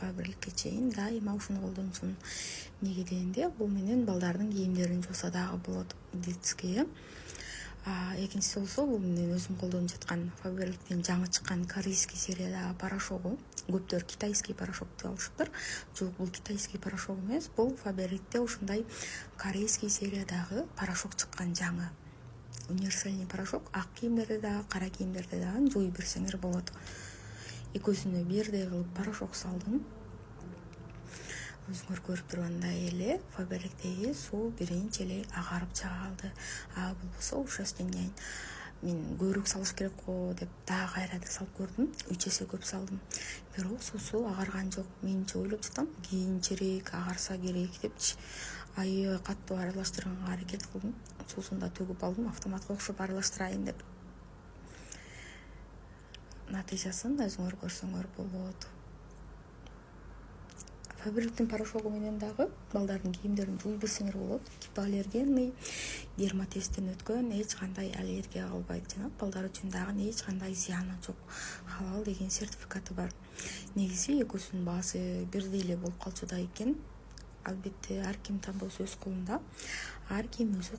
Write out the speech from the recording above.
Фаберликке чейин дайыма ушуну колдонсун. Эмнеге дегенде, бул менен балдардын кийимдерин жууса дагы болот детский. Экинчиси болсо, бул менен өзүм колдонуп жаткан Фаберликтин жаңы чыккан корейский сериядагы порошогу. Көптөр китайский порошок деп алышыптыр. Жок, бул китайский порошок эмес, бул Фаберликте ушундай корейский сериядагы порошок чыккан жаңы. Универсальный порошок ак кийимдерде дагы, кара кийимдерде дагы жууй берсеңер болот. Экөөсүнө бирдей кылып порошок салдым. Өзүңөр көрүп тургандай эле Фаберликтеги суу биринчи эле агарып чыга калды. Бул болсо ушастенген. Мен көбүрөөк салыш керек го деп дагы кайра салып көрдүм. 3 эсе көп салдым. Бирок суусу агарган жок. Менче ойлоп жатам, кийинчерээк агарса керек депчи. Аябай катуу аралаштырганга аракет кылдым. Суусун да төгүп алдым, автоматка окшоп аралаштырайын деп. Натыйжасын өзүңөр көрсөңөр болот. Фаберликтин порошогу менен дагы балдардын кийимдерин жууй берсеңер болот. Гипоаллергенный, дерматесттен өткөн, эч кандай аллергия кылбайт жана балдар үчүн дагы эч кандай зыяны жок. Халал деген сертификаты бар. Негизи экөөсүнүн баасы бирдей эле болуп калчу да экен. Албетте ар ким тандоосу өз колунда. Ар ким өзү